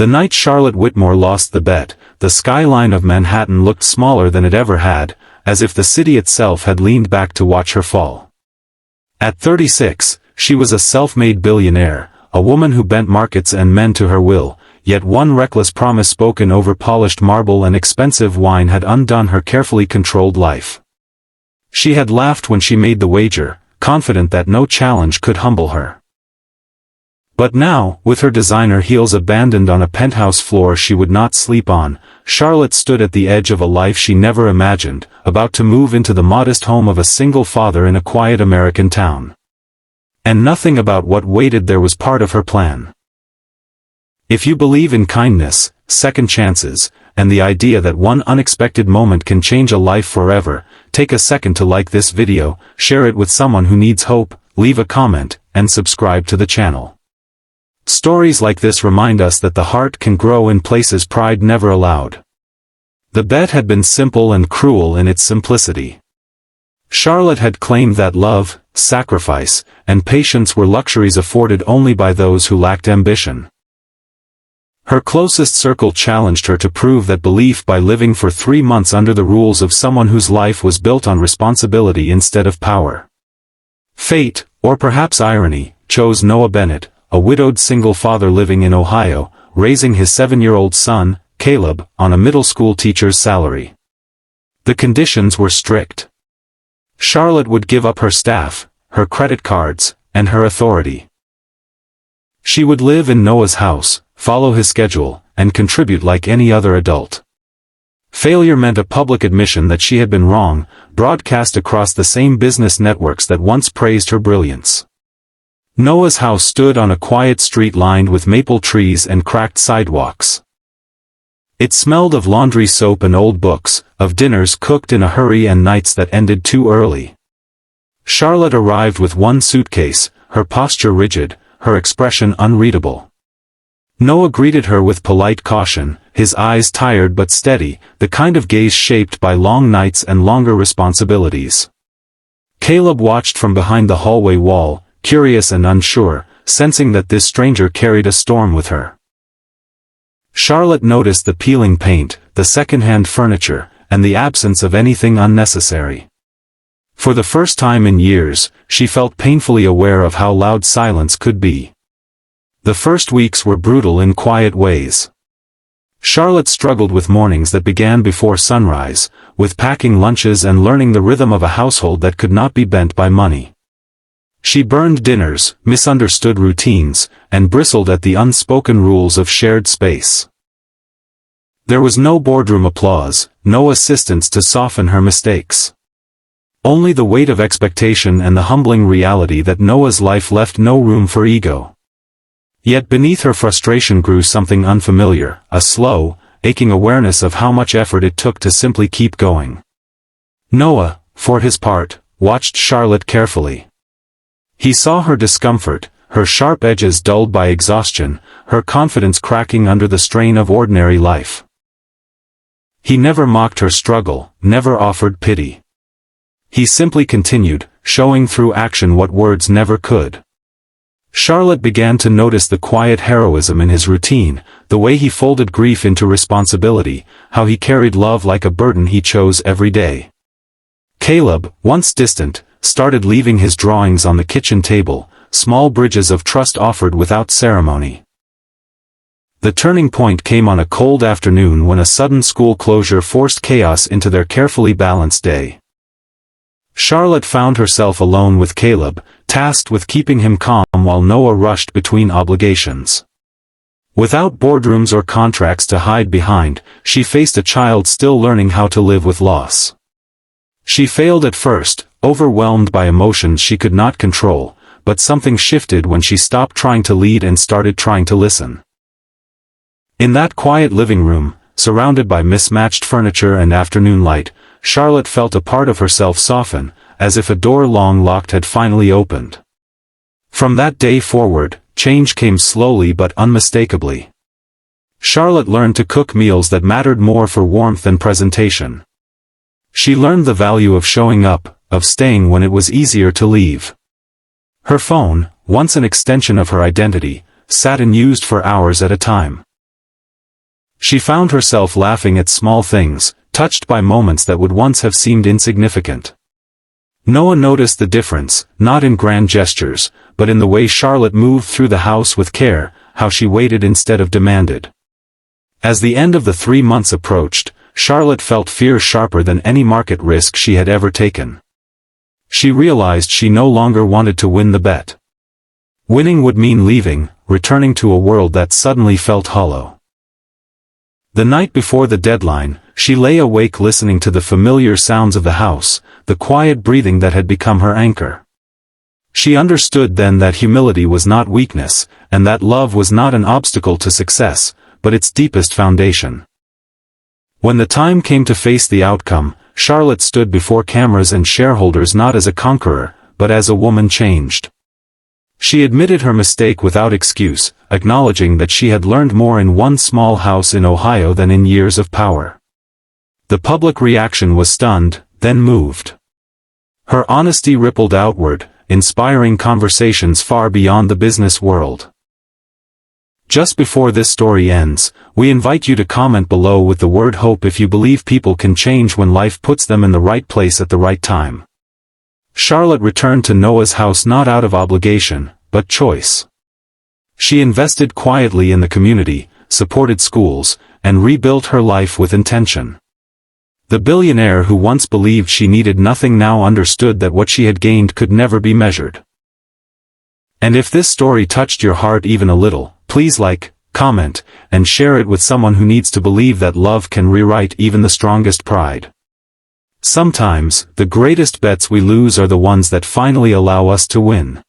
The night Charlotte Whitmore lost the bet, the skyline of Manhattan looked smaller than it ever had, as if the city itself had leaned back to watch her fall. At 36, she was a self-made billionaire, a woman who bent markets and men to her will, yet one reckless promise spoken over polished marble and expensive wine had undone her carefully controlled life. She had laughed when she made the wager, confident that no challenge could humble her. But now, with her designer heels abandoned on a penthouse floor she would not sleep on, Charlotte stood at the edge of a life she never imagined, about to move into the modest home of a single father in a quiet American town. And nothing about what waited there was part of her plan. If you believe in kindness, second chances, and the idea that one unexpected moment can change a life forever, take a second to like this video, share it with someone who needs hope, leave a comment, and subscribe to the channel. Stories like this remind us that the heart can grow in places pride never allowed. The bet had been simple and cruel in its simplicity. Charlotte had claimed that love, sacrifice, and patience were luxuries afforded only by those who lacked ambition. Her closest circle challenged her to prove that belief by living for 3 months under the rules of someone whose life was built on responsibility instead of power. Fate, or perhaps irony, chose Noah Bennett, a widowed single father living in Ohio, raising his 7-year-old son, Caleb, on a middle school teacher's salary. The conditions were strict. Charlotte would give up her staff, her credit cards, and her authority. She would live in Noah's house, follow his schedule, and contribute like any other adult. Failure meant a public admission that she had been wrong, broadcast across the same business networks that once praised her brilliance. Noah's house stood on a quiet street lined with maple trees and cracked sidewalks. It smelled of laundry soap and old books, of dinners cooked in a hurry and nights that ended too early. Charlotte arrived with one suitcase, her posture rigid, her expression unreadable. Noah greeted her with polite caution, his eyes tired but steady, the kind of gaze shaped by long nights and longer responsibilities. Caleb watched from behind the hallway wall, curious and unsure, sensing that this stranger carried a storm with her. Charlotte noticed the peeling paint, the second-hand furniture, and the absence of anything unnecessary. For the first time in years, she felt painfully aware of how loud silence could be. The first weeks were brutal in quiet ways. Charlotte struggled with mornings that began before sunrise, with packing lunches and learning the rhythm of a household that could not be bent by money. She burned dinners, misunderstood routines, and bristled at the unspoken rules of shared space. There was no boardroom applause, no assistance to soften her mistakes. Only the weight of expectation and the humbling reality that Noah's life left no room for ego. Yet beneath her frustration grew something unfamiliar, a slow, aching awareness of how much effort it took to simply keep going. Noah, for his part, watched Charlotte carefully. He saw her discomfort, her sharp edges dulled by exhaustion, her confidence cracking under the strain of ordinary life. He never mocked her struggle, never offered pity. He simply continued, showing through action what words never could. Charlotte began to notice the quiet heroism in his routine, the way he folded grief into responsibility, how he carried love like a burden he chose every day. Caleb, once distant, started leaving his drawings on the kitchen table, small bridges of trust offered without ceremony. The turning point came on a cold afternoon when a sudden school closure forced chaos into their carefully balanced day. Charlotte found herself alone with Caleb, tasked with keeping him calm while Noah rushed between obligations. Without boardrooms or contracts to hide behind, she faced a child still learning how to live with loss. She failed at first, overwhelmed by emotions she could not control, but something shifted when she stopped trying to lead and started trying to listen. In that quiet living room, surrounded by mismatched furniture and afternoon light, Charlotte felt a part of herself soften, as if a door long locked had finally opened. From that day forward, change came slowly but unmistakably. Charlotte learned to cook meals that mattered more for warmth and presentation. She learned the value of showing up, of staying when it was easier to leave. Her phone, once an extension of her identity, sat unused for hours at a time. She found herself laughing at small things, touched by moments that would once have seemed insignificant. No one noticed the difference, not in grand gestures, but in the way Charlotte moved through the house with care, how she waited instead of demanded. As the end of the 3 months approached, Charlotte felt fear sharper than any market risk she had ever taken. She realized she no longer wanted to win the bet. Winning would mean leaving, returning to a world that suddenly felt hollow. The night before the deadline, she lay awake listening to the familiar sounds of the house, the quiet breathing that had become her anchor. She understood then that humility was not weakness, and that love was not an obstacle to success, but its deepest foundation. When the time came to face the outcome, Charlotte stood before cameras and shareholders not as a conqueror, but as a woman changed. She admitted her mistake without excuse, acknowledging that she had learned more in one small house in Ohio than in years of power. The public reaction was stunned, then moved. Her honesty rippled outward, inspiring conversations far beyond the business world. Just before this story ends, we invite you to comment below with the word hope if you believe people can change when life puts them in the right place at the right time. Charlotte returned to Noah's house not out of obligation, but choice. She invested quietly in the community, supported schools, and rebuilt her life with intention. The billionaire who once believed she needed nothing now understood that what she had gained could never be measured. And if this story touched your heart even a little, please like, comment, and share it with someone who needs to believe that love can rewrite even the strongest pride. Sometimes, the greatest bets we lose are the ones that finally allow us to win.